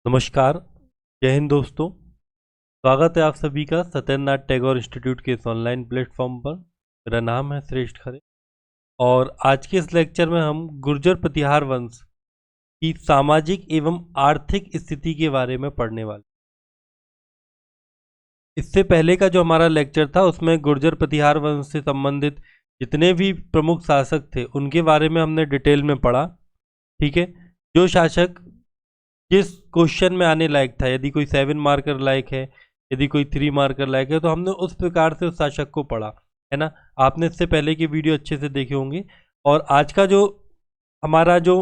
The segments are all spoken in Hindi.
नमस्कार। जय हिंद दोस्तों। स्वागत है आप सभी का सत्येंद्रनाथ टैगोर इंस्टीट्यूट के इस ऑनलाइन प्लेटफॉर्म पर। मेरा नाम है श्रेष्ठ खरे और आज के इस लेक्चर में हम गुर्जर प्रतिहार वंश की सामाजिक एवं आर्थिक स्थिति के बारे में पढ़ने वाले। इससे पहले का जो हमारा लेक्चर था उसमें गुर्जर प्रतिहार वंश से संबंधित जितने भी प्रमुख शासक थे उनके बारे में हमने डिटेल में पढ़ा। ठीक है, जो शासक जिस क्वेश्चन में आने लायक था, यदि कोई 7 मार्कर लायक है, यदि कोई 3 मार्कर लायक है, तो हमने उस प्रकार से उस शासक को पढ़ा, है ना। आपने इससे पहले की वीडियो अच्छे से देखे होंगे। और आज का जो हमारा जो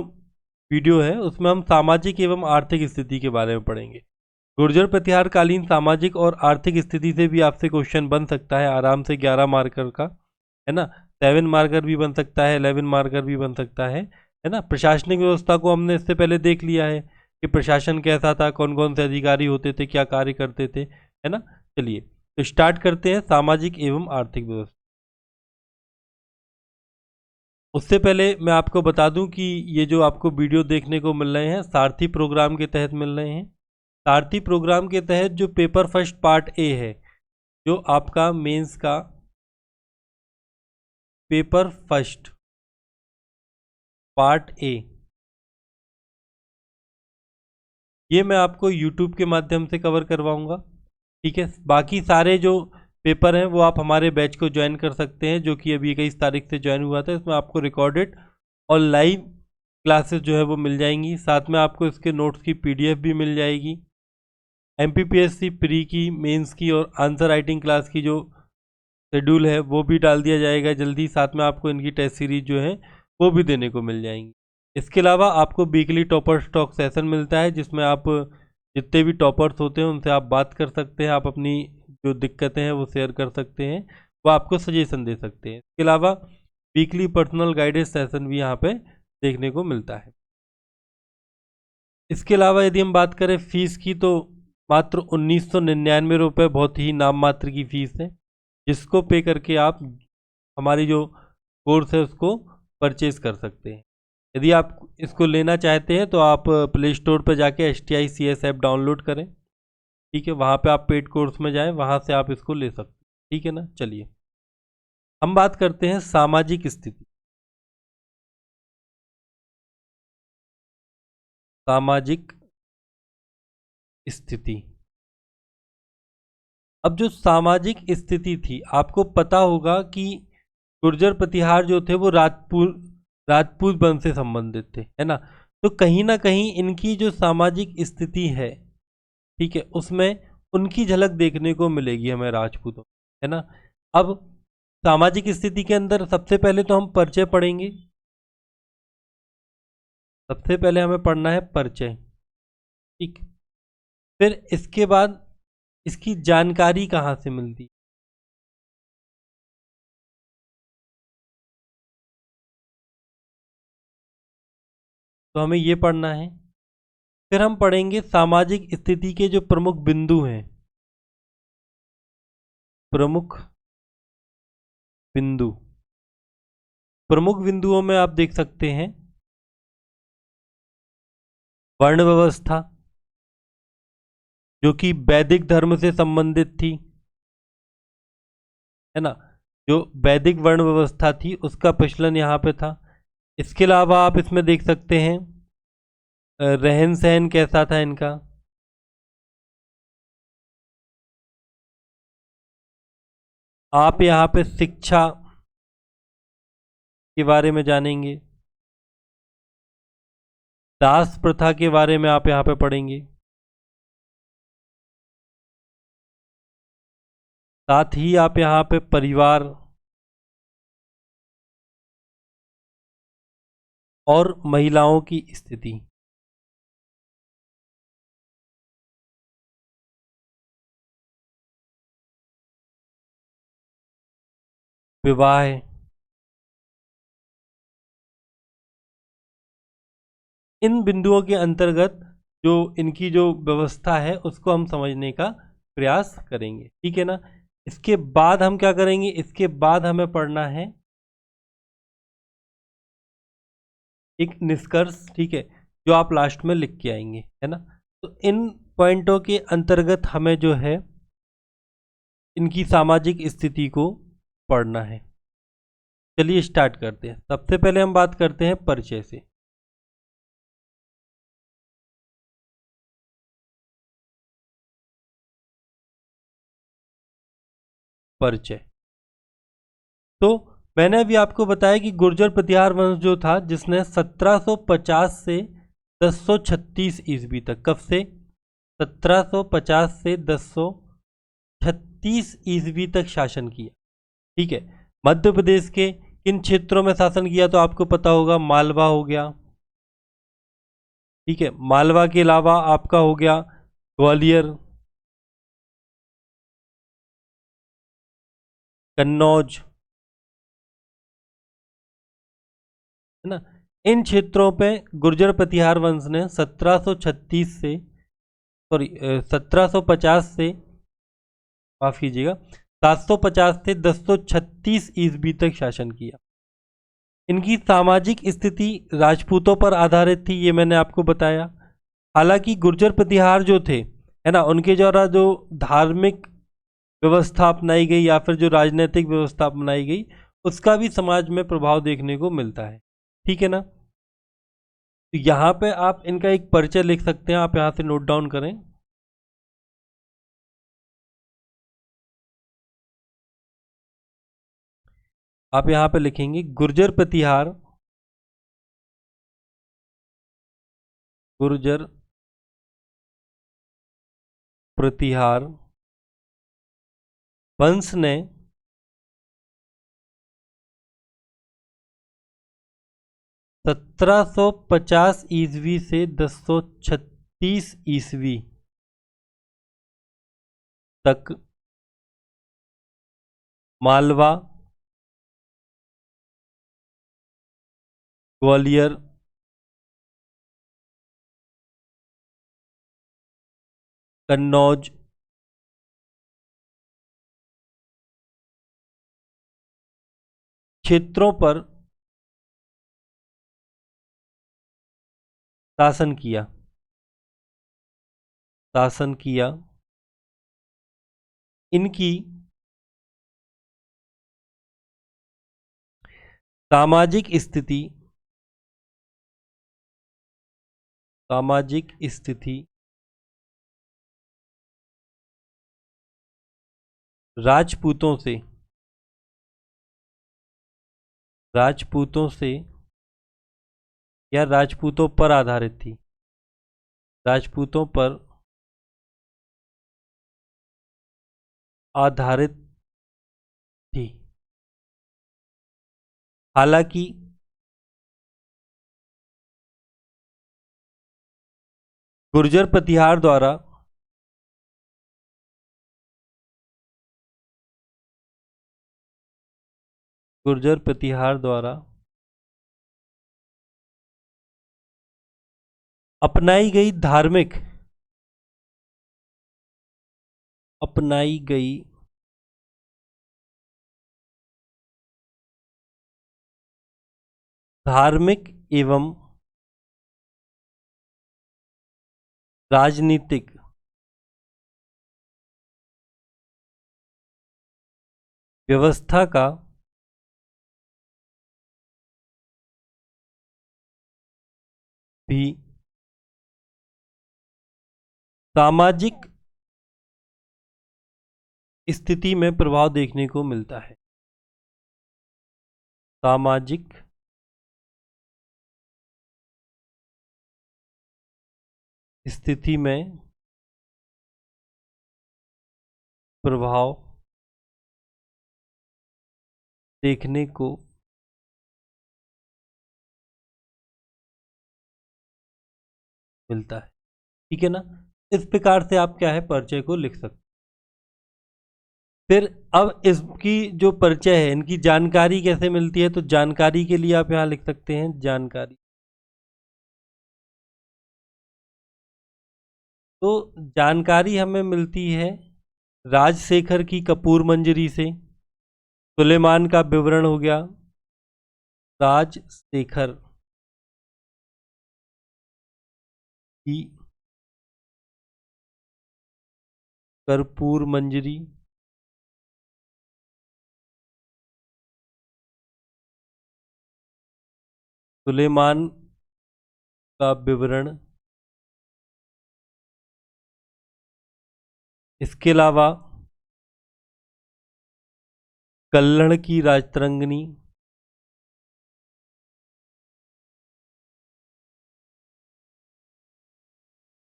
वीडियो है उसमें हम सामाजिक एवं आर्थिक स्थिति के बारे में पढ़ेंगे। गुर्जर प्रतिहार कालीन सामाजिक और आर्थिक स्थिति से भी आपसे क्वेश्चन बन सकता है आराम से 11 मार्कर का, है ना। 7 मार्कर भी बन सकता है, 11 मार्कर भी बन सकता है ना। प्रशासनिक व्यवस्था को हमने इससे पहले देख लिया है कि प्रशासन कैसा था, कौन कौन से अधिकारी होते थे, क्या कार्य करते थे, है ना। चलिए तो स्टार्ट करते हैं सामाजिक एवं आर्थिक व्यवस्था। उससे पहले मैं आपको बता दूं कि ये जो आपको वीडियो देखने को मिल रहे हैं सारथी प्रोग्राम के तहत मिल रहे हैं। सारथी प्रोग्राम के तहत जो पेपर फर्स्ट पार्ट ए है, जो आपका मेंस का पेपर फर्स्ट पार्ट ए, ये मैं आपको यूट्यूब के माध्यम से कवर करवाऊंगा। ठीक है, बाकी सारे जो पेपर हैं वो आप हमारे बैच को ज्वाइन कर सकते हैं, जो कि अभी 21 तारीख से ज्वाइन हुआ था। इसमें आपको रिकॉर्डेड और लाइव क्लासेस जो है वो मिल जाएंगी, साथ में आपको इसके नोट्स की पीडीएफ भी मिल जाएगी। एमपीपीएससी प्री की, मेंस की और आंसर राइटिंग क्लास की जो शेड्यूल है वो भी डाल दिया जाएगा जल्दी। साथ में आपको इनकी टेस्ट सीरीज जो है वो भी देने को मिल जाएंगी। इसके अलावा आपको वीकली टॉपर स्टॉक सेशन मिलता है, जिसमें आप जितने भी टॉपर्स होते हैं उनसे आप बात कर सकते हैं, आप अपनी जो दिक्कतें हैं वो शेयर कर सकते हैं, वो आपको सजेशन दे सकते हैं। इसके अलावा वीकली पर्सनल गाइडेंस सेशन भी यहाँ पे देखने को मिलता है। इसके अलावा यदि हम बात करें फीस की, तो मात्र 1999 रुपये बहुत ही नाम मात्र की फ़ीस है, जिसको पे करके आप हमारी जो कोर्स है उसको परचेज कर सकते हैं। यदि आप इसको लेना चाहते हैं तो आप प्ले स्टोर पर जाके STICS ऐप डाउनलोड करें। ठीक है, वहाँ पे आप पेड कोर्स में जाएं, वहाँ से आप इसको ले सकते हैं। ठीक है ना। चलिए हम बात करते हैं सामाजिक स्थिति। सामाजिक स्थिति, अब जो सामाजिक स्थिति थी, आपको पता होगा कि गुर्जर प्रतिहार जो थे वो राजपूत वंश से संबंधित थे, है ना। तो कहीं ना कहीं इनकी जो सामाजिक स्थिति है, ठीक है, उसमें उनकी झलक देखने को मिलेगी हमें राजपूतों, है ना। अब सामाजिक स्थिति के अंदर सबसे पहले तो हम परिचय पढ़ेंगे। सबसे पहले हमें पढ़ना है परिचय, ठीक। फिर इसके बाद इसकी जानकारी कहाँ से मिलती, तो हमें ये पढ़ना है। फिर हम पढ़ेंगे सामाजिक स्थिति के जो प्रमुख बिंदु हैं, प्रमुख बिंदु। प्रमुख बिंदुओं में आप देख सकते हैं वर्ण व्यवस्था, जो कि वैदिक धर्म से संबंधित थी, है ना। जो वैदिक वर्ण व्यवस्था थी उसका प्रचलन यहाँ पे था। इसके अलावा आप इसमें देख सकते हैं रहन सहन कैसा था इनका। आप यहाँ पे शिक्षा के बारे में जानेंगे, दास प्रथा के बारे में आप यहाँ पे पढ़ेंगे, साथ ही आप यहाँ पे परिवार और महिलाओं की स्थिति, विवाह, इन बिंदुओं के अंतर्गत जो इनकी जो व्यवस्था है उसको हम समझने का प्रयास करेंगे। ठीक है ना। इसके बाद हम क्या करेंगे, इसके बाद हमें पढ़ना है एक निष्कर्ष, ठीक है, जो आप लास्ट में लिख के आएंगे, है ना। तो इन पॉइंटों के अंतर्गत हमें जो है इनकी सामाजिक स्थिति को पढ़ना है। चलिए स्टार्ट करते हैं। सबसे पहले हम बात करते हैं परिचय से। परिचय तो मैंने अभी आपको बताया कि गुर्जर प्रतिहार वंश जो था, जिसने 1750 से 1036 ईस्वी तक, कब से 1750 से 1036 ईस्वी तक शासन किया। ठीक है, मध्य प्रदेश के किन क्षेत्रों में शासन किया तो आपको पता होगा, मालवा हो गया। ठीक है, मालवा के अलावा आपका हो गया ग्वालियर, कन्नौज, है ना। इन क्षेत्रों पे गुर्जर प्रतिहार वंश ने 1736 से, सॉरी 1750 से, माफ कीजिएगा, 750 से 1036 ईस्वी तक शासन किया। इनकी सामाजिक स्थिति राजपूतों पर आधारित थी, ये मैंने आपको बताया। हालांकि गुर्जर प्रतिहार जो थे, है ना, उनके द्वारा जो धार्मिक व्यवस्था अपनाई गई या फिर जो राजनीतिक व्यवस्था अपनाई गई, उसका भी समाज में प्रभाव देखने को मिलता है। ठीक है ना। तो यहाँ पे आप इनका एक परिचय लिख सकते हैं, आप यहाँ से नोट डाउन करें। आप यहाँ पे लिखेंगे गुर्जर प्रतिहार, गुर्जर प्रतिहार वंश ने 1750 ईस्वी से 1036 ईस्वी तक मालवा, ग्वालियर, कन्नौज, क्षेत्रों पर शासन किया, शासन किया। इनकी सामाजिक स्थिति, सामाजिक स्थिति राजपूतों से, राजपूतों से या राजपूतों पर आधारित थी, राजपूतों पर आधारित थी। हालांकि गुर्जर प्रतिहार द्वारा गुर्जर प्रतिहार द्वारा अपनाई गई धार्मिक, अपनाई गई धार्मिक एवं राजनीतिक व्यवस्था का भी सामाजिक स्थिति में प्रभाव देखने को मिलता है। सामाजिक स्थिति में प्रभाव देखने को मिलता है। ठीक है ना। इस प्रकार से आप क्या है, परिचय को लिख सकते। फिर अब इसकी जो परिचय है, इनकी जानकारी कैसे मिलती है, तो जानकारी के लिए आप यहां लिख सकते हैं जानकारी। तो जानकारी हमें मिलती है राजशेखर की कपूर मंजरी से। सुलेमान का विवरण हो गया, राजशेखर की कर्पूर मंजरी, सुलेमान का विवरण, इसके अलावा कल्हड़ की राजतरंगिणी,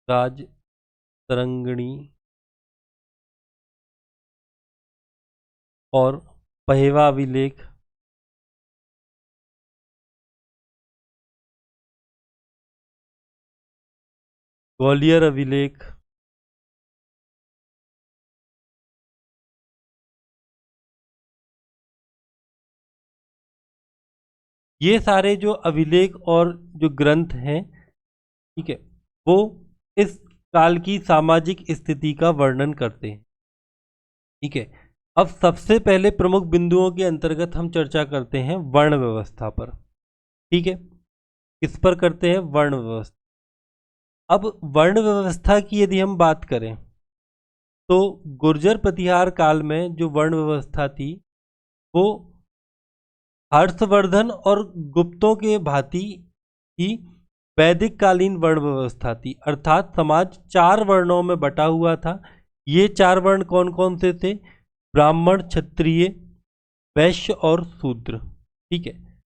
राजतरंगिणी और पहेवा अभिलेख, ग्वालियर अभिलेख, ये सारे जो अभिलेख और जो ग्रंथ हैं, ठीक है, वो इस काल की सामाजिक स्थिति का वर्णन करते हैं। ठीक है, अब सबसे पहले प्रमुख बिंदुओं के अंतर्गत हम चर्चा करते हैं वर्ण व्यवस्था पर। ठीक है, किस पर करते हैं? वर्ण व्यवस्था। अब वर्ण व्यवस्था की यदि हम बात करें तो गुर्जर प्रतिहार काल में जो वर्ण व्यवस्था थी वो हर्षवर्धन और गुप्तों के भांति ही वैदिक कालीन वर्ण व्यवस्था थी, अर्थात समाज 4 वर्णों में बटा हुआ था। ये 4 वर्ण कौन कौन से थे? ब्राह्मण, क्षत्रिय, वैश्य और शूद्र। ठीक है,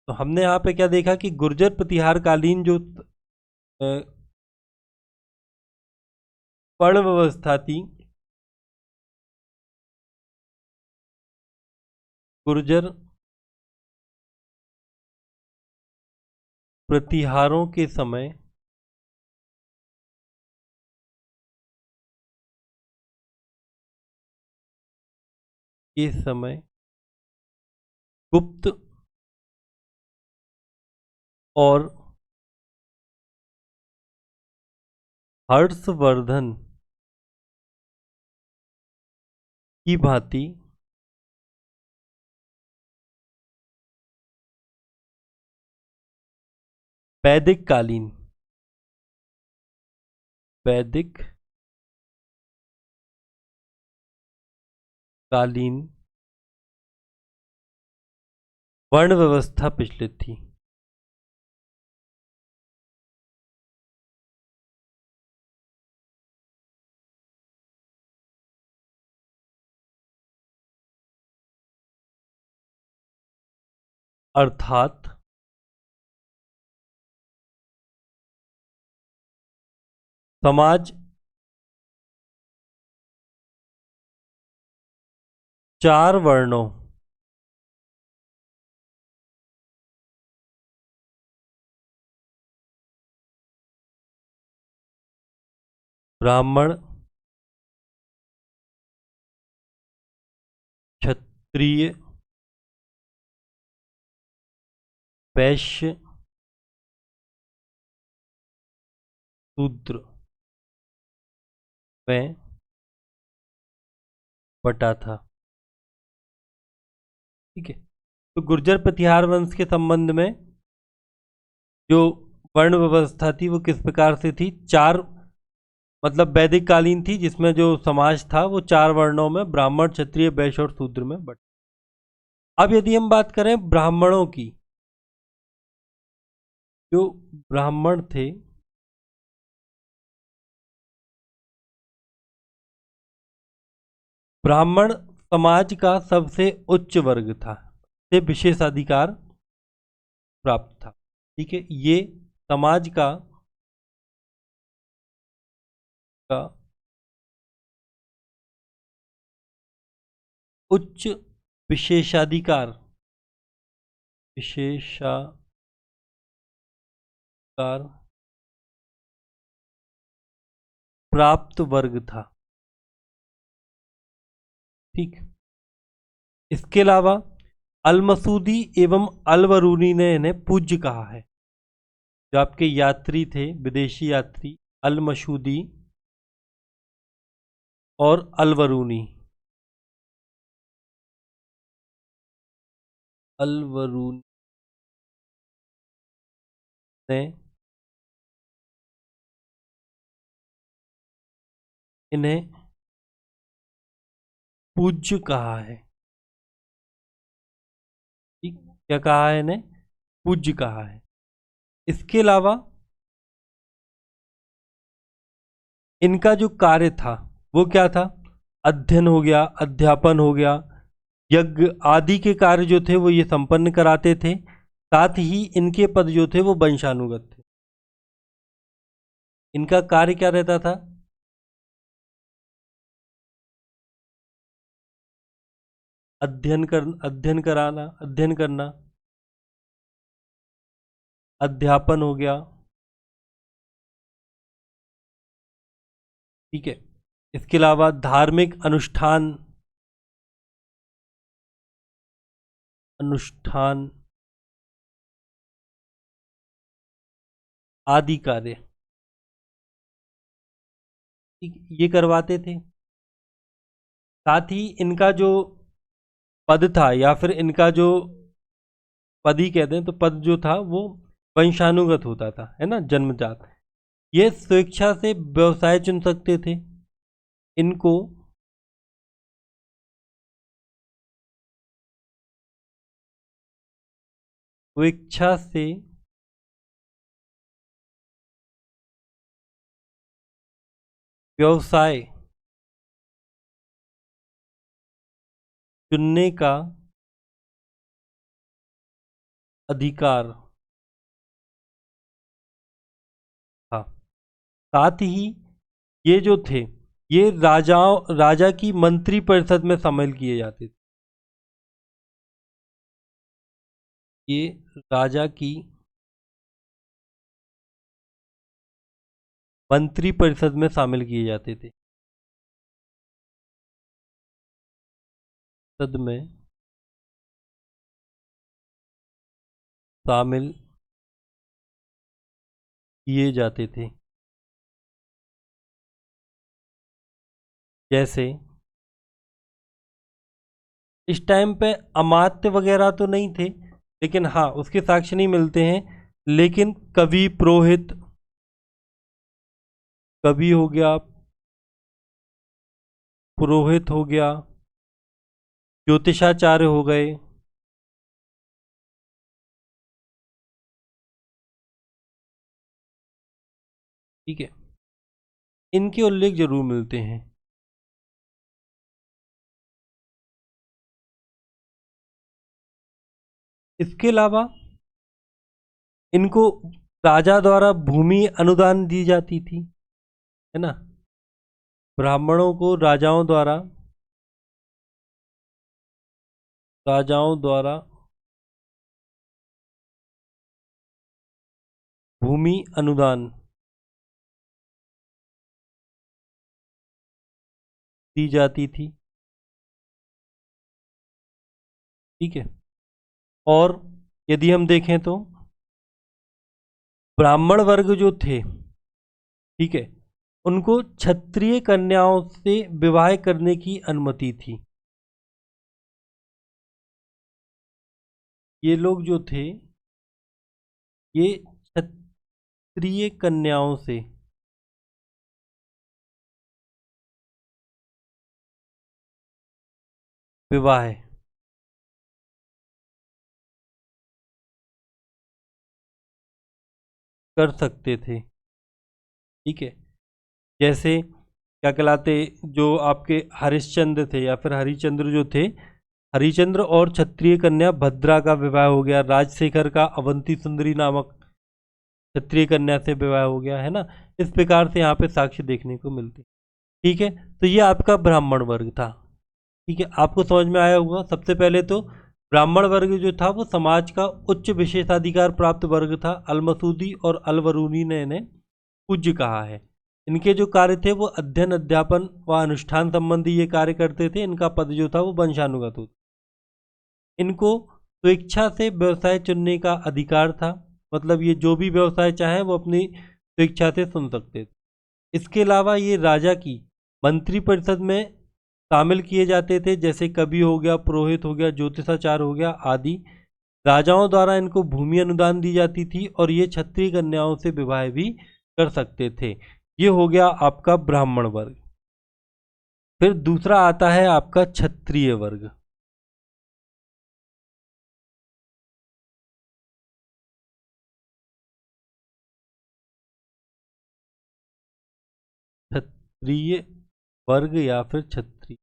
तो हमने यहाँ पे क्या देखा कि गुर्जर प्रतिहार कालीन जो वर्ण व्यवस्था थी, गुर्जर प्रतिहारों के समय गुप्त और हर्षवर्धन की भांति वैदिक कालीन वर्ण व्यवस्था प्रचलित थी। अर्थात समाज 4 वर्णों ब्राह्मण, क्षत्रिय, वैश्य, शूद्र में बटा था। ठीक है, तो गुर्जर प्रतिहार वंश के संबंध में जो वर्ण व्यवस्था थी वो किस प्रकार से थी? 4 मतलब वैदिक कालीन थी, जिसमें जो समाज था वो 4 वर्णों में ब्राह्मण, क्षत्रिय, वैश्य और शूद्र में बटा। अब यदि हम बात करें ब्राह्मणों की, जो ब्राह्मण थे ब्राह्मण समाज का सबसे उच्च वर्ग था, से विशेषाधिकार प्राप्त था। ठीक है, ये समाज का उच्च विशेषाधिकार प्राप्त वर्ग था। ठीक, इसके अलावा अलमसूदी एवं अलवरूनी ने इन्हें पूज्य कहा है। जो आपके यात्री थे, विदेशी यात्री, अलमसूदी और अलवरूनी, अलवरूनी ने इन्हें पूज्य कहा है। ठीक, क्या कहा है इन्हें? पूज्य कहा है। इसके अलावा इनका जो कार्य था वो क्या था? अध्ययन हो गया, अध्यापन हो गया, यज्ञ आदि के कार्य जो थे वो ये संपन्न कराते थे। साथ ही इनके पद जो थे वो वंशानुगत थे। इनका कार्य क्या रहता था? अध्ययन कराना, अध्ययन करना, अध्यापन हो गया। ठीक है, इसके अलावा धार्मिक अनुष्ठान आदि कार्य ये करवाते थे। साथ ही इनका जो पद था या फिर इनका जो पद ही कहते हैं, तो पद जो था वो वंशानुगत होता था, है ना, जन्मजात। ये स्वेच्छा से व्यवसाय चुन सकते थे। इनको स्वेच्छा से व्यवसाय चुनने का अधिकार था। साथ ही ये जो थे ये राजा की मंत्री परिषद में शामिल किए जाते थे। ये राजा की मंत्री परिषद में शामिल किए जाते थे। सद में शामिल किए जाते थे। जैसे इस टाइम पे अमात्य वगैरह तो नहीं थे, लेकिन हाँ उसके साक्ष्य नहीं मिलते हैं। लेकिन कवि, पुरोहित, कवि हो गया, पुरोहित हो गया, ज्योतिषाचार्य हो गए, ठीक है, इनके उल्लेख जरूर मिलते हैं। इसके अलावा इनको राजा द्वारा भूमि अनुदान दी जाती थी, है ना। ब्राह्मणों को राजाओं द्वारा भूमि अनुदान दी जाती थी। ठीक है, और यदि हम देखें तो ब्राह्मण वर्ग जो थे, ठीक है, उनको क्षत्रिय कन्याओं से विवाह करने की अनुमति थी। ये लोग जो थे ये क्षत्रिय कन्याओं से विवाह कर सकते थे। ठीक है, जैसे क्या कहलाते, जो आपके हरिश्चंद्र थे या फिर हरिचंद्र जो थे, हरिचंद्र और क्षत्रिय कन्या भद्रा का विवाह हो गया। राजशेखर का अवंती सुंदरी नामक क्षत्रिय कन्या से विवाह हो गया, है ना। इस प्रकार से यहाँ पे साक्ष्य देखने को मिलते। ठीक है, तो ये आपका ब्राह्मण वर्ग था। ठीक है, आपको समझ में आया होगा। सबसे पहले तो ब्राह्मण वर्ग जो था वो समाज का उच्च विशेषाधिकार प्राप्त वर्ग था। अलमसूदी और अलवरूनी ने इन्हें पूज्य कहा है। इनके जो कार्य थे वो अध्ययन, अध्यापन व अनुष्ठान संबंधी ये कार्य करते थे। इनका पद जो था वो वंशानुगत होता। इनको स्वेच्छा से व्यवसाय चुनने का अधिकार था, मतलब ये जो भी व्यवसाय चाहे वो अपनी स्वेच्छा से चुन सकते थे। इसके अलावा ये राजा की मंत्री परिषद में शामिल किए जाते थे, जैसे कवि हो गया, पुरोहित हो गया, ज्योतिषाचार्य हो गया आदि। राजाओं द्वारा इनको भूमि अनुदान दी जाती थी और ये क्षत्रिय कन्याओं से विवाह भी कर सकते थे। ये हो गया आपका ब्राह्मण वर्ग। फिर दूसरा आता है आपका क्षत्रिय वर्ग। क्षत्रिय वर्ग या फिर क्षत्रिय।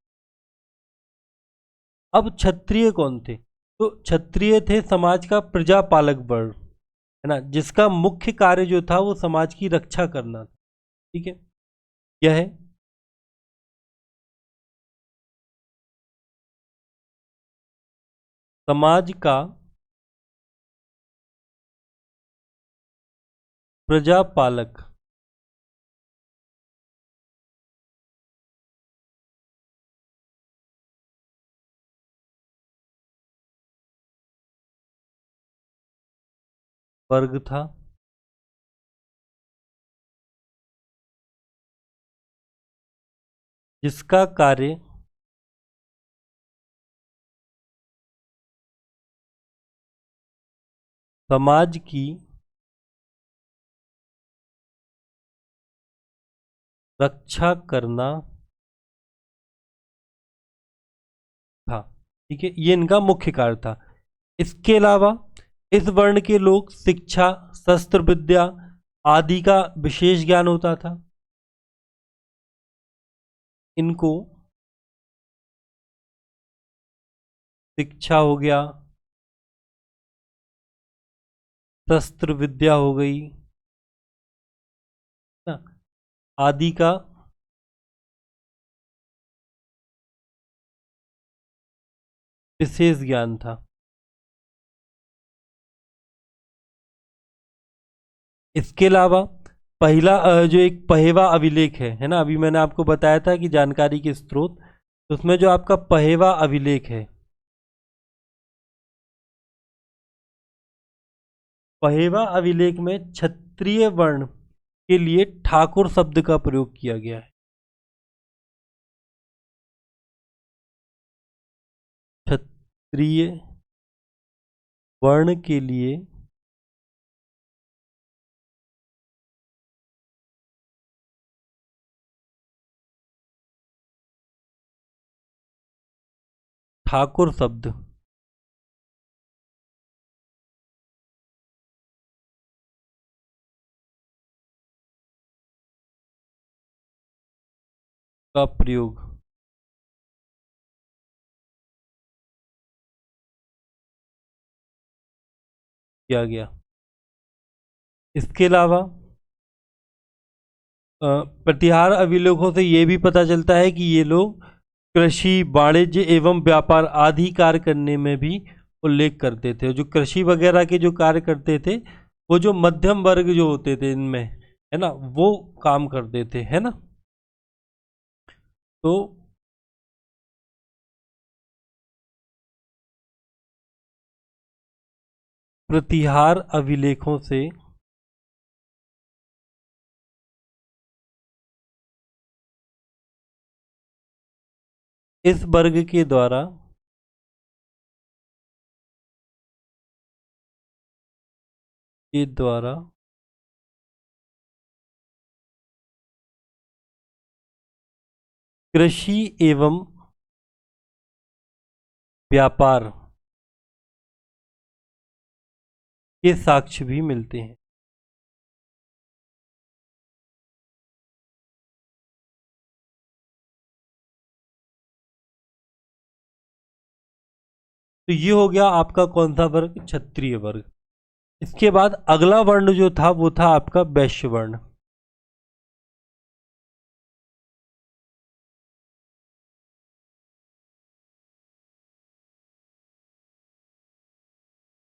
अब क्षत्रिय कौन थे? तो क्षत्रिय थे समाज का प्रजापालक वर्ग, है ना, जिसका मुख्य कार्य जो था वो समाज की रक्षा करना था। ठीक है, यह है समाज का प्रजापालक वर्ग था, जिसका कार्य समाज की रक्षा करना था। ठीक है, ये इनका मुख्य कार्य था। इसके अलावा इस वर्ण के लोग शिक्षा, शस्त्र विद्या आदि का विशेष ज्ञान होता था। इनको शिक्षा हो गया, शस्त्र विद्या हो गई ना, आदि का विशेष ज्ञान था। इसके अलावा पहला जो एक पहेवा अभिलेख है ना, अभी मैंने आपको बताया था कि जानकारी के स्रोत, तो उसमें जो आपका पहेवा अभिलेख है, पहेवा अभिलेख में क्षत्रिय वर्ण के लिए ठाकुर शब्द का प्रयोग किया गया है। क्षत्रिय वर्ण के लिए ठाकुर शब्द का प्रयोग किया गया। इसके अलावा प्रतिहार अभिलेखों से ये भी पता चलता है कि ये लोग कृषि, वाणिज्य एवं व्यापार आदि कार्य करने में भी उल्लेख करते थे। जो कृषि वगैरह के जो कार्य करते थे, वो जो मध्यम वर्ग जो होते थे इनमें, है ना, वो काम करते थे, है ना। तो प्रतिहार अभिलेखों से इस वर्ग के द्वारा कृषि एवं व्यापार के साक्ष्य भी मिलते हैं। तो ये हो गया आपका कौन सा वर्ग? क्षत्रिय वर्ग। इसके बाद अगला वर्ण जो था वो था आपका वैश्य वर्ण।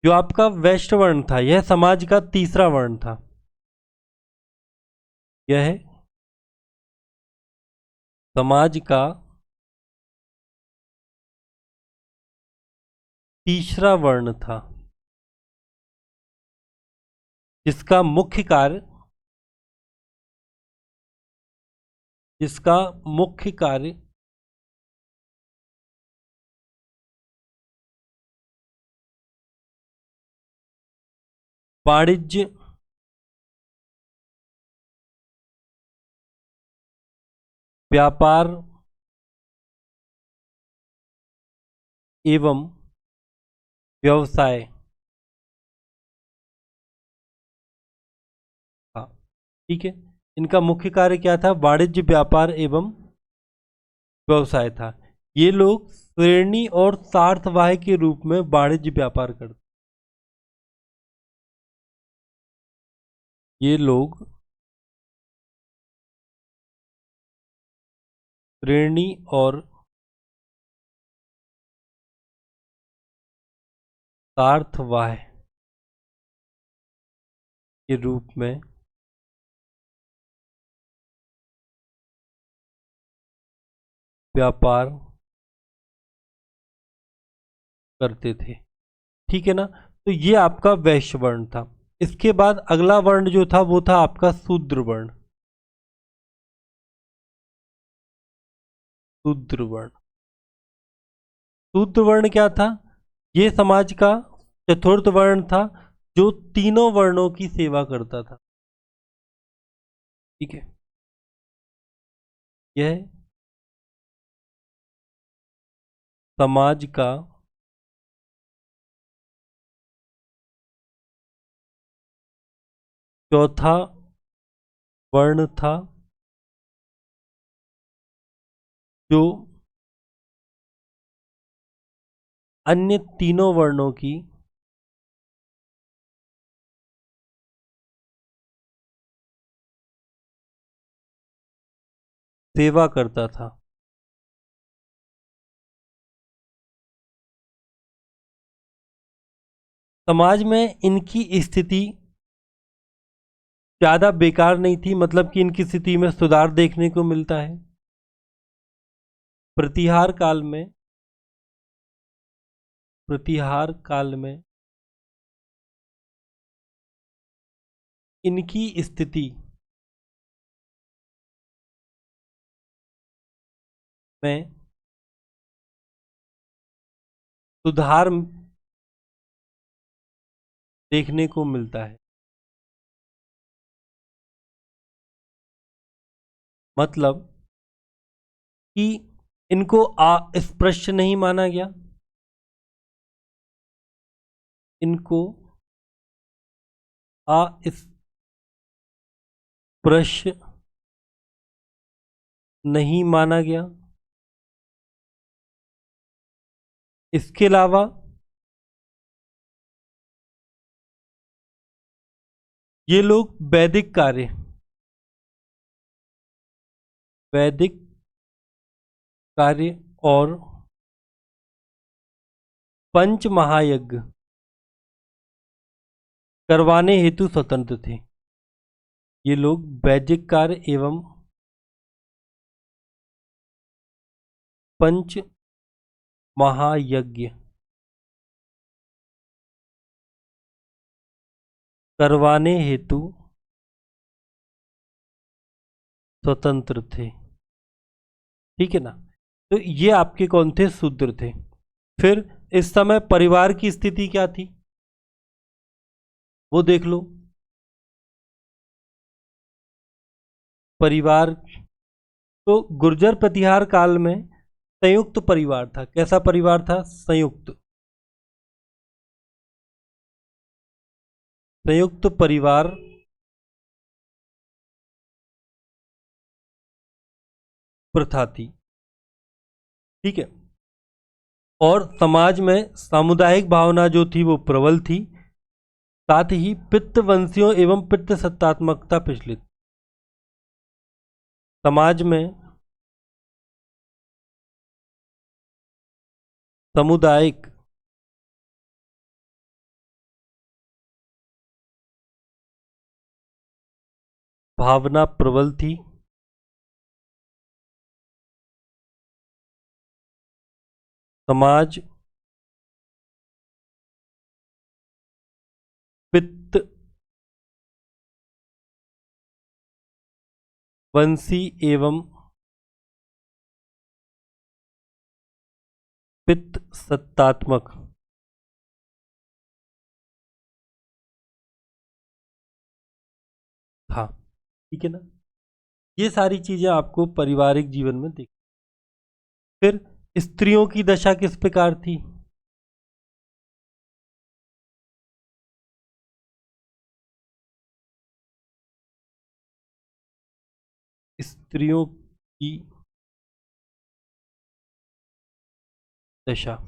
जो आपका वैश्य वर्ण था, यह समाज का तीसरा वर्ण था। यह है समाज का तीसरा वर्ण था, जिसका मुख्य कार्य जिसका मुख्य कार्य वाणिज्य, व्यापार एवं व्यवसाय। हाँ, ठीक है। इनका मुख्य कार्य क्या था? वाणिज्य, व्यापार एवं व्यवसाय था। ये लोग श्रेणी और सार्थवाह के रूप में वाणिज्य व्यापार करते। ये लोग श्रेणी और सार्थवाह के रूप में व्यापार करते थे। ठीक है ना? तो ये आपका वैश्य वर्ण था। इसके बाद अगला वर्ण जो था वो था आपका शूद्र वर्ण। शूद्र वर्ण, शूद्र वर्ण क्या था? ये समाज का चतुर्थ वर्ण था जो तीनों वर्णों की सेवा करता था। ठीक है, यह समाज का चौथा वर्ण था जो अन्य तीनों वर्णों की सेवा करता था। समाज में इनकी स्थिति ज्यादा बेकार नहीं थी, मतलब कि इनकी स्थिति में सुधार देखने को मिलता है। प्रतिहार काल में, प्रतिहार काल में इनकी स्थिति में सुधार देखने को मिलता है। मतलब कि इनको अस्पृश्य नहीं माना गया, इनको अस्पृश्य नहीं माना गया। इसके अलावा ये लोग वैदिक कार्य, वैदिक कार्य और पंच महायज्ञ करवाने हेतु स्वतंत्र थे। ये लोग वैदिक कार्य एवं पंच महायज्ञ करवाने हेतु स्वतंत्र थे। ठीक है ना? तो ये आपके कौन थे? शूद्र थे। फिर इस समय परिवार की स्थिति क्या थी वो देख लो। परिवार तो गुर्जर प्रतिहार काल में संयुक्त परिवार था। कैसा परिवार था? संयुक्त, संयुक्त परिवार प्रथा थी। ठीक है, और समाज में सामुदायिक भावना जो थी वो प्रबल थी। साथ ही पितृ वंशियों एवं पितृ सत्तात्मकता प्रचलित। समाज में सामुदायिक भावना प्रबल थी। समाज पितृ वंशी एवं पितृ सत्तात्मक था। ठीक है ना? ये सारी चीजें आपको पारिवारिक जीवन में दिख। फिर स्त्रियों की दशा किस प्रकार थी? स्त्रियों की दशा।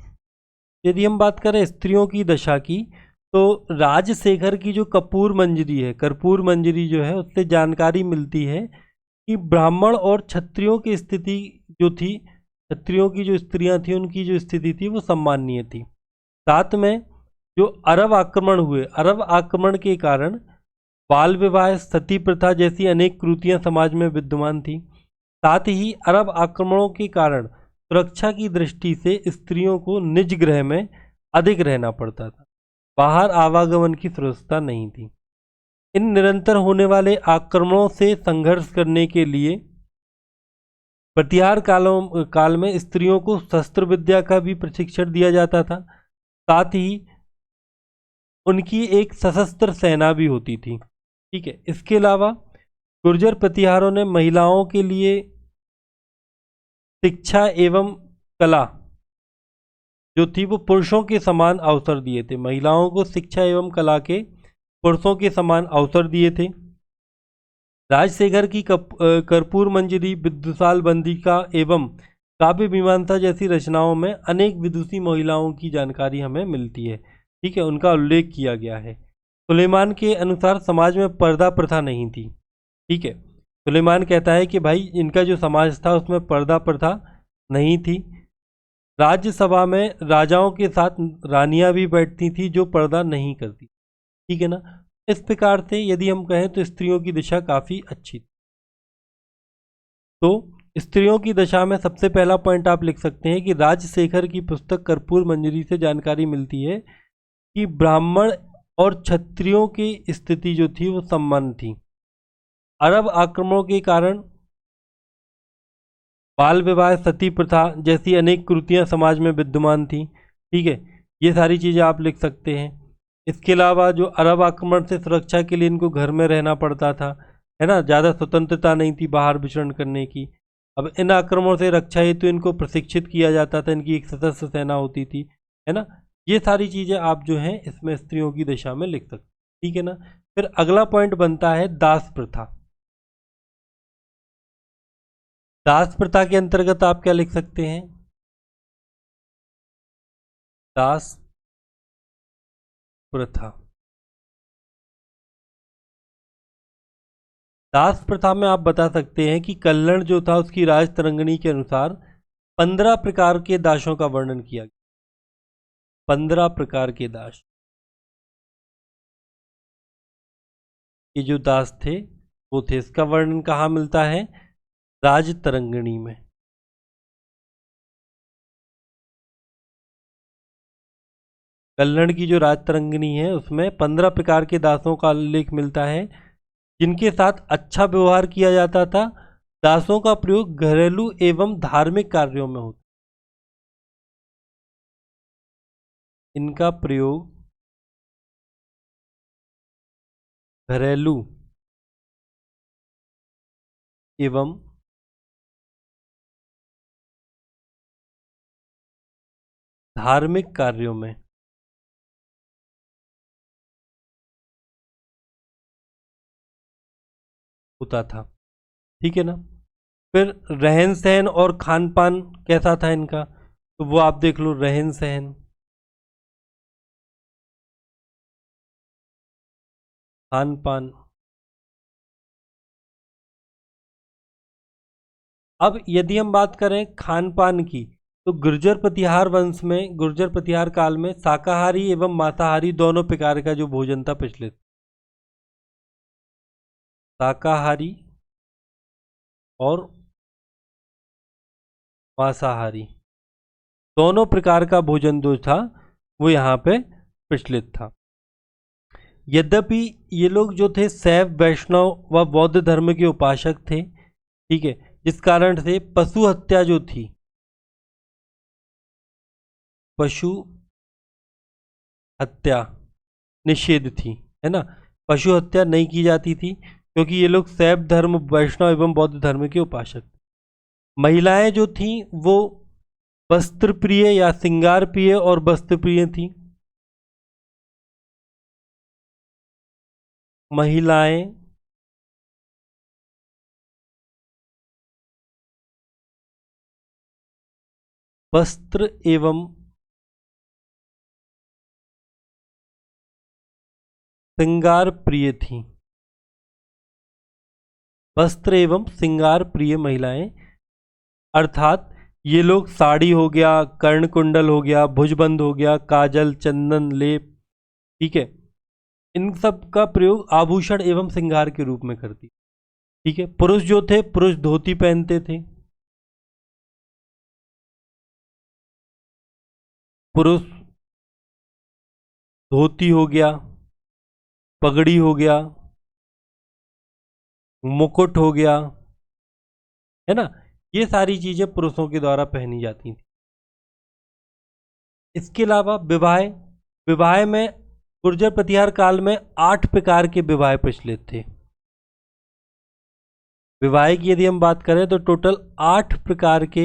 यदि हम बात करें स्त्रियों की दशा की, तो राजशेखर की जो कर्पूर मंजरी जो है, उससे जानकारी मिलती है कि ब्राह्मण और क्षत्रियों की स्थिति जो थी, क्षत्रियों की जो स्त्रियां थी, उनकी जो स्थिति थी वो सम्माननीय थी। साथ में जो अरब आक्रमण के कारण बाल विवाह, सती प्रथा जैसी अनेक कुरीतियां समाज में विद्यमान थी। साथ ही अरब आक्रमणों के कारण सुरक्षा की दृष्टि से स्त्रियों को निज गृह में अधिक रहना पड़ता था, बाहर आवागमन की सुरक्षा नहीं थी। इन निरंतर होने वाले आक्रमणों से संघर्ष करने के लिए प्रतिहार काल में स्त्रियों को शस्त्र विद्या का भी प्रशिक्षण दिया जाता था। साथ ही उनकी एक सशस्त्र सेना भी होती थी। ठीक है, इसके अलावा गुर्जर प्रतिहारों ने महिलाओं के लिए शिक्षा एवं कला जो थी वो पुरुषों के समान अवसर दिए थे। महिलाओं को शिक्षा एवं कला के पुरुषों के समान अवसर दिए थे। राजशेखर की कर्पूर मंजरी, विदुषाल बंदिका एवं काव्य मीमांसा जैसी रचनाओं में अनेक विदुषी महिलाओं की जानकारी हमें मिलती है। ठीक है, उनका उल्लेख किया गया है। सुलेमान के अनुसार समाज में पर्दा प्रथा नहीं थी। ठीक है, सुलेमान कहता है कि भाई इनका जो समाज था उसमें पर्दा प्रथा नहीं थी। राज्यसभा में राजाओं के साथ रानियां भी बैठती थी जो पर्दा नहीं करती। ठीक है ना। इस प्रकार से यदि हम कहें तो स्त्रियों की दिशा काफ़ी अच्छी थी। तो स्त्रियों की दशा में सबसे पहला पॉइंट आप लिख सकते हैं कि राजशेखर की पुस्तक कर्पूर मंजरी से जानकारी मिलती है कि ब्राह्मण और क्षत्रियों की स्थिति जो थी वो समान थी। अरब आक्रमणों के कारण बाल विवाह, सती प्रथा जैसी अनेक कुरीतियां समाज में विद्यमान थी। ठीक है, ये सारी चीज़ें आप लिख सकते हैं। इसके अलावा जो अरब आक्रमण से सुरक्षा के लिए इनको घर में रहना पड़ता था, है ना, ज़्यादा स्वतंत्रता नहीं थी बाहर विचरण करने की। अब इन आक्रमणों से रक्षा हेतु इनको प्रशिक्षित किया जाता था, इनकी एक सशस्त्र सेना होती थी, है ना। ये सारी चीज़ें आप जो हैं इसमें स्त्रियों की दशा में लिख सकते हैं। ठीक है ना। फिर अगला पॉइंट बनता है दास प्रथा। दास प्रथा के अंतर्गत आप क्या लिख सकते हैं? दास प्रथा। दास प्रथा में आप बता सकते हैं कि कल्हण जो था उसकी राज तरंगिणी के अनुसार 15 प्रकार के दासों का वर्णन किया गया। 15 प्रकार के दास, ये जो दास थे वो थे। इसका वर्णन कहाँ मिलता है? राज तरंगिणी में। कल्हड़ की जो राज तरंगिणी है उसमें 15 प्रकार के दासों का उल्लेख मिलता है जिनके साथ अच्छा व्यवहार किया जाता था। दासों का प्रयोग घरेलू एवं धार्मिक कार्यों में होता। इनका प्रयोग घरेलू एवं धार्मिक कार्यों में होता था। ठीक है ना। फिर रहन सहन और खान पान कैसा था इनका, तो वो आप देख लो। रहन सहन, खान पान। अब यदि हम बात करें खान पान की, तो गुर्जर प्रतिहार वंश में, गुर्जर प्रतिहार काल में शाकाहारी एवं मांसाहारी दोनों प्रकार का जो भोजन था प्रचलित। शाकाहारी और मांसाहारी दोनों प्रकार का भोजन जो था वो यहाँ पे प्रचलित था। यद्यपि ये लोग जो थे शैव, वैष्णव व बौद्ध धर्म के उपासक थे। ठीक है, जिस कारण से पशु हत्या जो थी, पशु हत्या निषेध थी, है ना। पशु हत्या नहीं की जाती थी क्योंकि ये लोग शैव धर्म, वैष्णव एवं बौद्ध धर्म के उपासक थे। महिलाएं जो थीं वो वस्त्र प्रिय या श्रृंगार प्रिय और वस्त्र प्रिय थी। महिलाएं वस्त्र एवं श्रृंगार प्रिय थी। वस्त्र एवं श्रृंगार प्रिय महिलाएं, अर्थात ये लोग साड़ी हो गया, कर्णकुंडल हो गया, भुजबंद हो गया, काजल, चंदन, लेप, ठीक है, इन सब का प्रयोग आभूषण एवं श्रृंगार के रूप में करती। ठीक है, पुरुष जो थे, पुरुष धोती पहनते थे। पुरुष धोती हो गया, पगड़ी हो गया, मुकुट हो गया, है ना, ये सारी चीजें पुरुषों के द्वारा पहनी जाती थी। इसके अलावा विवाह, विवाह में गुर्जर प्रतिहार काल में 8 प्रकार के विवाह प्रचलित थे। विवाह की यदि हम बात करें तो टोटल 8 प्रकार के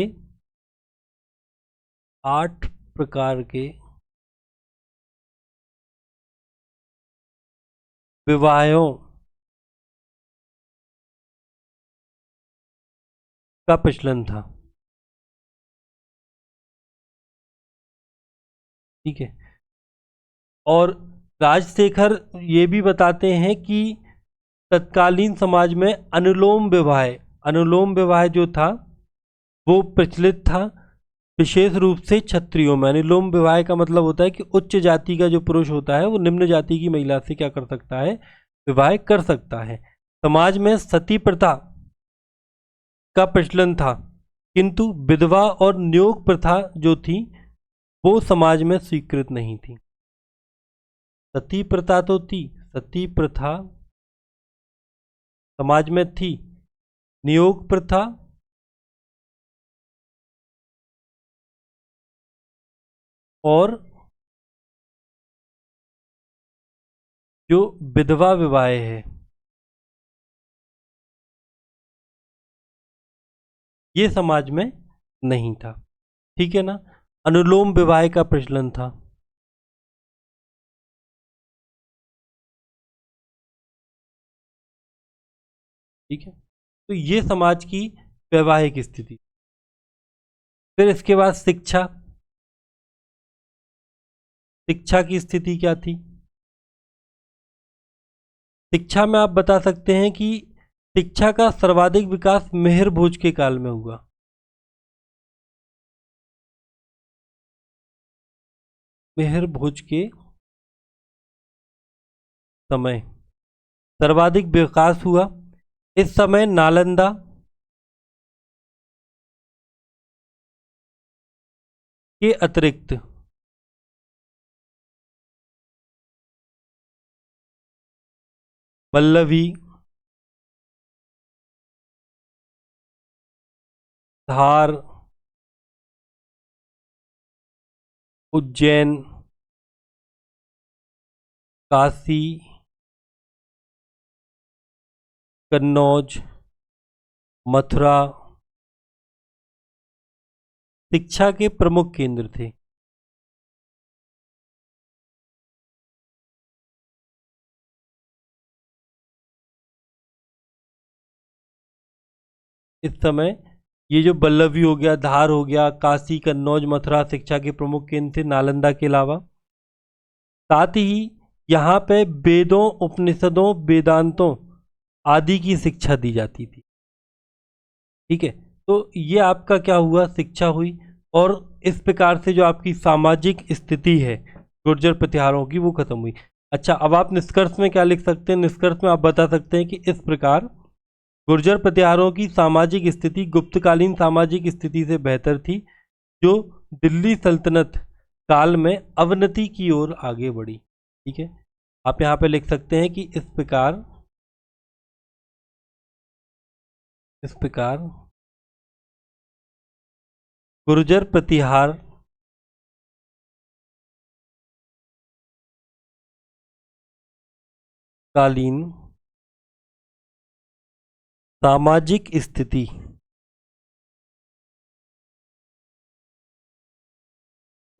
विवाहों का प्रचलन था। ठीक है, और राजशेखर ये भी बताते हैं कि तत्कालीन समाज में अनुलोम विवाह जो था वो प्रचलित था, विशेष रूप से क्षत्रियों में। अनुलोम विवाह का मतलब होता है कि उच्च जाति का जो पुरुष होता है वो निम्न जाति की महिला से क्या कर सकता है, विवाह कर सकता है। समाज में सती प्रथा का प्रचलन था, किंतु विधवा और नियोग प्रथा जो थी वो समाज में स्वीकृत नहीं थी। सती प्रथा तो थी, सती प्रथा समाज में थी, नियोग प्रथा और जो विधवा विवाह है ये समाज में नहीं था। ठीक है ना, अनुलोम विवाह का प्रचलन था। ठीक है, तो ये समाज की वैवाहिक स्थिति। फिर इसके बाद शिक्षा, शिक्षा की स्थिति क्या थी। शिक्षा में आप बता सकते हैं कि शिक्षा का सर्वाधिक विकास मिहिर भोज के काल में हुआ। मिहिर भोज के समय सर्वाधिक विकास हुआ। इस समय नालंदा के अतिरिक्त वल्लभी, धार, उज्जैन, काशी, कन्नौज, मथुरा शिक्षा के प्रमुख केंद्र थे। इस समय ये जो बल्लभी हो गया, धार हो गया, काशी, कन्नौज, मथुरा शिक्षा के प्रमुख केंद्र थे नालंदा के अलावा। साथ ही यहाँ पे वेदों, उपनिषदों, वेदांतों आदि की शिक्षा दी जाती थी। ठीक है, तो ये आपका क्या हुआ, शिक्षा हुई। और इस प्रकार से जो आपकी सामाजिक स्थिति है गुर्जर प्रतिहारों की वो खत्म हुई। अच्छा, अब आप निष्कर्ष में क्या लिख सकते हैं, निष्कर्ष में आप बता सकते हैं कि इस प्रकार गुर्जर प्रतिहारों की सामाजिक स्थिति गुप्तकालीन सामाजिक स्थिति से बेहतर थी, जो दिल्ली सल्तनत काल में अवनति की ओर आगे बढ़ी। ठीक है, आप यहाँ पे लिख सकते हैं कि इस प्रकार गुर्जर प्रतिहार कालीन सामाजिक स्थिति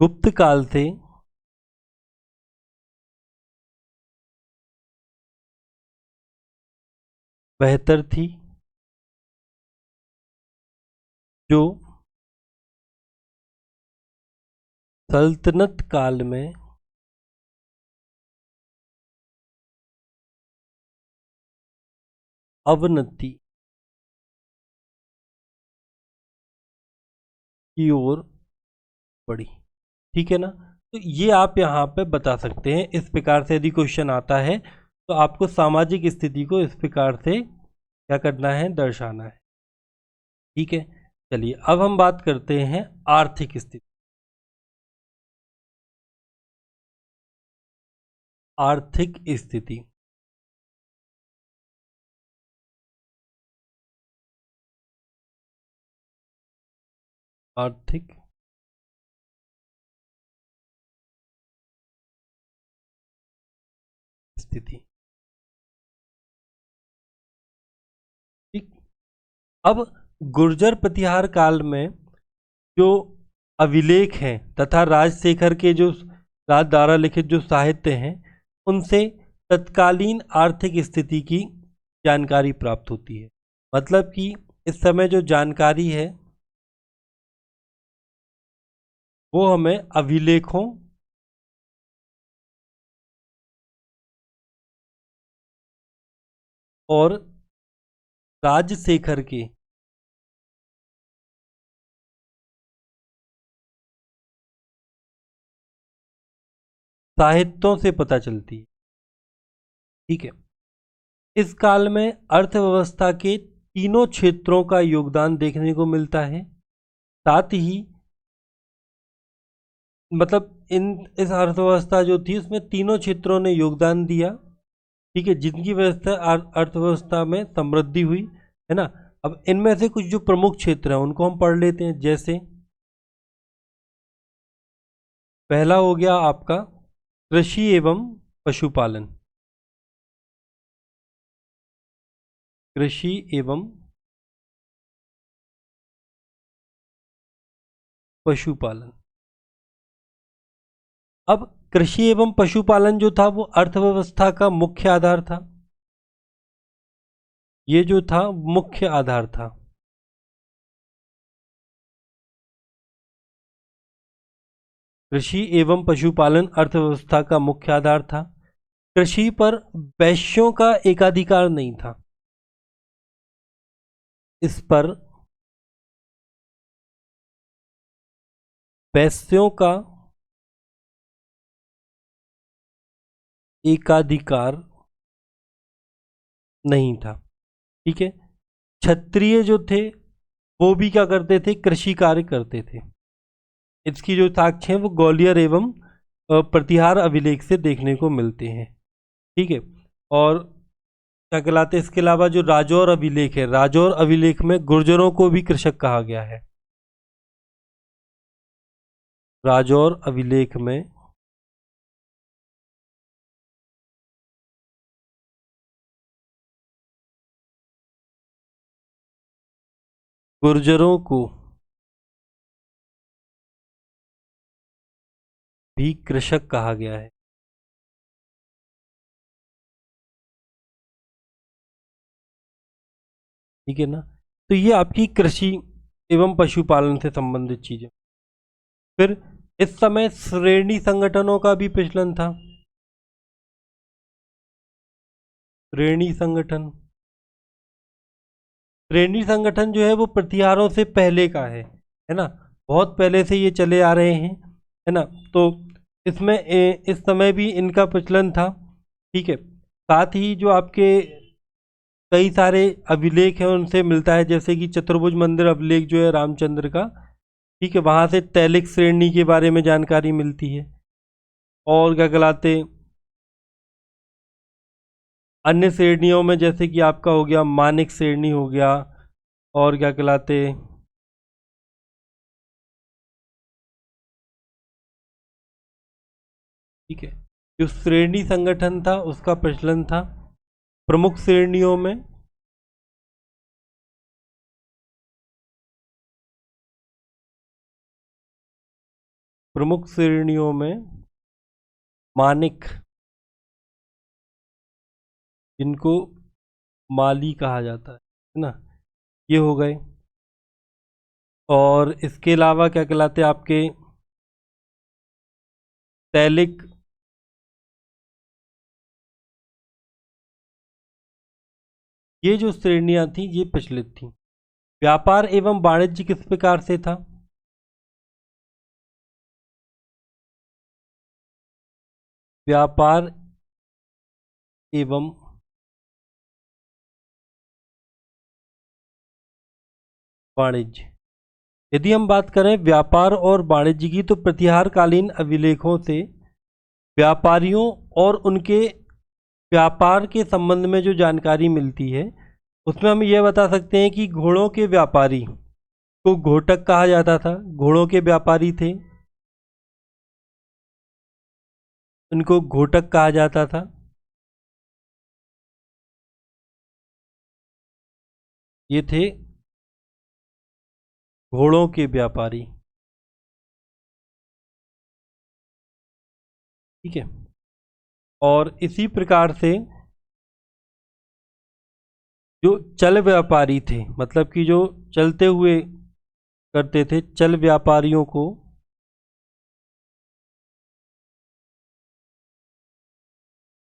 गुप्त काल से बेहतर थी, जो सल्तनत काल में अवनति की ओर बढ़ी। ठीक है ना। तो ये आप यहाँ पे बता सकते हैं। इस प्रकार से यदि क्वेश्चन आता है तो आपको सामाजिक स्थिति को इस प्रकार से क्या करना है, दर्शाना है। ठीक है। चलिए अब हम बात करते हैं आर्थिक स्थिति। आर्थिक स्थिति, आर्थिक स्थिति। ठीक। अब गुर्जर प्रतिहार काल में जो अभिलेख हैं तथा राजशेखर के जो राज द्वारा लिखित जो साहित्य हैं उनसे तत्कालीन आर्थिक स्थिति की जानकारी प्राप्त होती है। मतलब कि इस समय जो जानकारी है वो हमें अभिलेखों और राजशेखर के साहित्यों से पता चलती है। ठीक है। इस काल में अर्थव्यवस्था के तीनों क्षेत्रों का योगदान देखने को मिलता है। साथ ही मतलब इस अर्थव्यवस्था जो थी उसमें तीनों क्षेत्रों ने योगदान दिया। ठीक है। जिनकी वजह से अर्थव्यवस्था में समृद्धि हुई है ना। अब इनमें से कुछ जो प्रमुख क्षेत्र हैं उनको हम पढ़ लेते हैं। जैसे पहला हो गया आपका कृषि एवं पशुपालन। कृषि एवं पशुपालन। अब कृषि एवं पशुपालन जो था वो अर्थव्यवस्था का मुख्य आधार था। ये जो था मुख्य आधार था। कृषि एवं पशुपालन अर्थव्यवस्था का मुख्य आधार था। कृषि पर वैश्यों का एकाधिकार नहीं था। इस पर वैश्यों का एकाधिकार नहीं था। ठीक है। क्षत्रिय जो थे वो भी क्या करते थे, कृषि कार्य करते थे। इसकी जो साक्ष्य हैं वो ग्वालियर एवं प्रतिहार अभिलेख से देखने को मिलते हैं। ठीक है। और क्या कहलाते हैं, इसके अलावा जो राजौर अभिलेख है, राजौर अभिलेख में गुर्जरों को भी कृषक कहा गया है। राजौर अभिलेख में गुर्जरों को भी कृषक कहा गया है। ठीक है ना। तो ये आपकी कृषि एवं पशुपालन से संबंधित चीजें। फिर इस समय श्रेणी संगठनों का भी प्रचलन था। श्रेणी संगठन, श्रेणी संगठन जो है वो प्रतिहारों से पहले का है ना। बहुत पहले से ये चले आ रहे हैं, है ना। तो इसमें इस समय भी इनका प्रचलन था। ठीक है। साथ ही जो आपके कई सारे अभिलेख हैं उनसे मिलता है, जैसे कि चतुर्भुज मंदिर अभिलेख जो है रामचंद्र का। ठीक है। वहाँ से तैलिक श्रेणी के बारे में जानकारी मिलती है। और क्या कहलाते अन्य श्रेणियों में, जैसे कि आपका हो गया मानिक श्रेणी हो गया, और क्या कहलाते ठीक है, जो श्रेणी संगठन था उसका प्रचलन था। प्रमुख श्रेणियों में प्रमुख श्रेणियों में मानिक, जिनको माली कहा जाता है ना, ये हो गए। और इसके अलावा क्या कहलाते आपके तैलिक, ये जो श्रेणियां थी ये प्रचलित थी। व्यापार एवं वाणिज्य किस प्रकार से था? व्यापार एवं वाणिज्य, यदि हम बात करें व्यापार और वाणिज्य की, तो प्रतिहारकालीन अभिलेखों से व्यापारियों और उनके व्यापार के संबंध में जो जानकारी मिलती है उसमें हम यह बता सकते हैं कि घोड़ों के व्यापारी को घोटक कहा जाता था। घोड़ों के व्यापारी थे, उनको घोटक कहा जाता था। ये थे घोड़ों के व्यापारी, ठीक है। और इसी प्रकार से जो चल व्यापारी थे, मतलब कि जो चलते हुए करते थे, चल व्यापारियों को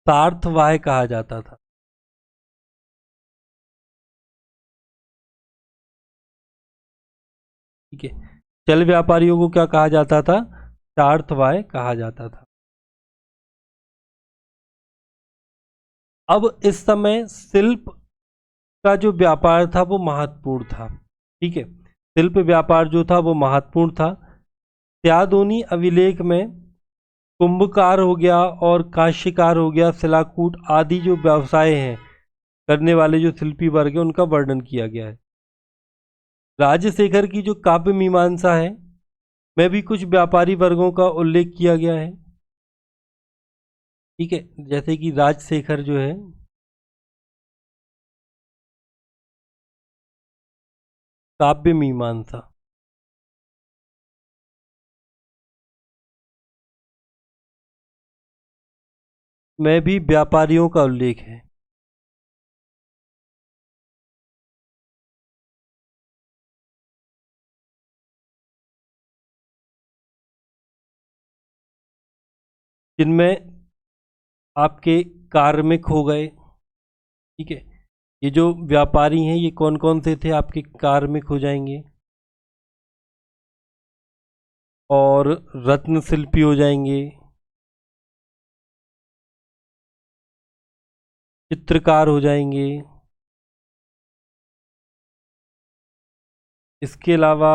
सार्थवाह कहा जाता था। ठीक है, चल व्यापारियों को क्या कहा जाता था? सार्थवाह कहा जाता था। अब इस समय शिल्प का जो व्यापार था वो महत्वपूर्ण था। ठीक है, शिल्प व्यापार जो था वो महत्वपूर्ण था। त्यादोनी अभिलेख में कुंभकार हो गया और काश्यकार हो गया, शिलाकूट आदि जो व्यवसाय हैं करने वाले जो शिल्पी वर्ग है उनका वर्णन किया गया है। राजशेखर की जो काव्य मीमांसा है में भी कुछ व्यापारी वर्गों का उल्लेख किया गया है। ठीक है, जैसे कि राजशेखर जो है काव्य मीमांसा में भी व्यापारियों का उल्लेख है। जिनमें आपके कार्मिक हो गए। ठीक है, ये जो व्यापारी हैं ये कौन कौन से थे? आपके कार्मिक हो जाएंगे और रत्न शिल्पी हो जाएंगे, चित्रकार हो जाएंगे। इसके अलावा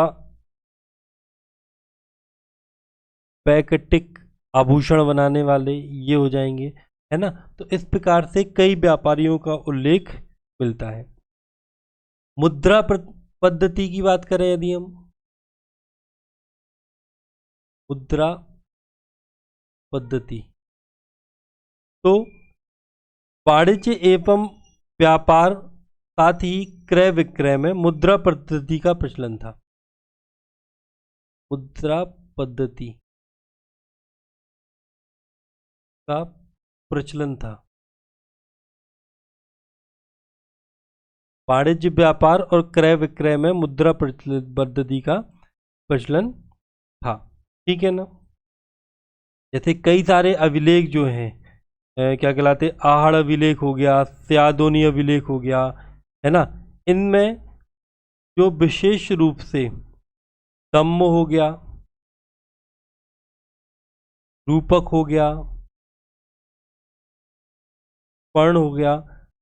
वैकटिक आभूषण बनाने वाले ये हो जाएंगे, है ना। तो इस प्रकार से कई व्यापारियों का उल्लेख मिलता है। मुद्रा पद्धति की बात करें यदि हम, मुद्रा पद्धति, तो वाणिज्य एवं व्यापार साथ ही क्रय विक्रय में मुद्रा पद्धति का प्रचलन था। मुद्रा पद्धति का प्रचलन था। वाणिज्य व्यापार और क्रय विक्रय में मुद्रा पद्धति का प्रचलन था। ठीक है ना। जैसे कई सारे अभिलेख जो हैं क्या कहलाते, आहड़ अभिलेख हो गया, स्यादोनी अभिलेख हो गया, है ना। इनमें जो विशेष रूप से तम्म हो गया, रूपक हो गया, पर्ण हो गया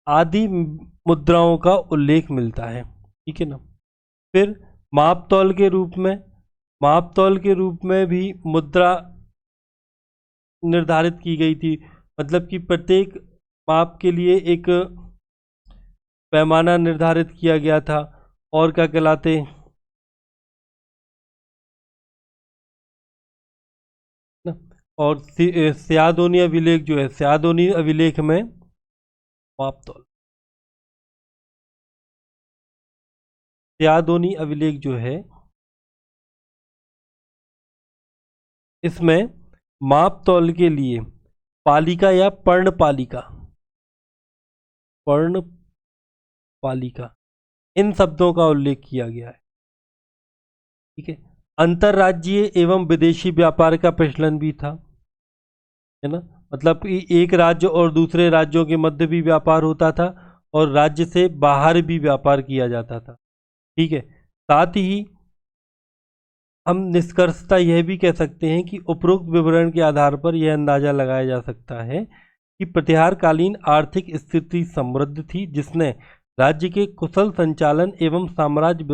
आदि मुद्राओं का उल्लेख मिलता है। ठीक है ना। फिर मापतौल के रूप में, मापतौल के रूप में भी मुद्रा निर्धारित की गई थी। मतलब कि प्रत्येक माप के लिए एक पैमाना निर्धारित किया गया था। और क्या कहलाते, ना। और स्यादोनी अभिलेख जो है, स्यादोनी अभिलेख में मापतौल, स्यादोनी अभिलेख जो है इसमें मापतौल के लिए पालिका या पर्ण पालिका, पर्ण पालिका, इन शब्दों का उल्लेख किया गया है। ठीक है, अंतर्राज्यीय एवं विदेशी व्यापार का प्रचलन भी था। है ना। मतलब कि एक राज्य और दूसरे राज्यों के मध्य भी व्यापार होता था और राज्य से बाहर भी व्यापार किया जाता था। ठीक है। साथ ही हम निष्कर्षतः यह भी कह सकते हैं कि उपरोक्त विवरण के आधार पर यह अंदाजा लगाया जा सकता है कि प्रतिहारकालीन आर्थिक स्थिति समृद्ध थी, जिसने राज्य के कुशल संचालन एवं साम्राज्य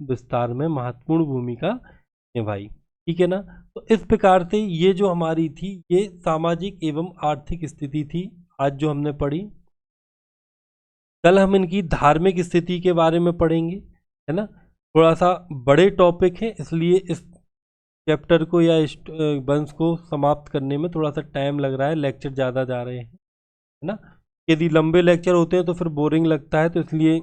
विस्तार में महत्वपूर्ण भूमिका निभाई। ठीक है ना। तो इस प्रकार से ये जो हमारी थी ये सामाजिक एवं आर्थिक स्थिति थी आज जो हमने पढ़ी। कल हम इनकी धार्मिक स्थिति के बारे में पढ़ेंगे, है ना। थोड़ा सा बड़े टॉपिक है, इसलिए इस चैप्टर को या इस वंश को समाप्त करने में थोड़ा सा टाइम लग रहा है, लेक्चर ज़्यादा जा रहे हैं, है ना। यदि लंबे लेक्चर होते हैं तो फिर बोरिंग लगता है, तो इसलिए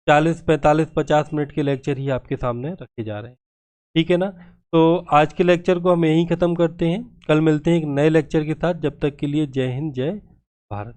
40, 45, 50 मिनट के लेक्चर ही आपके सामने रखे जा रहे हैं। ठीक है ना। तो आज के लेक्चर को हम यहीं ख़त्म करते हैं, कल मिलते हैं एक नए लेक्चर के साथ। जब तक के लिए जय हिंद, जय भारत।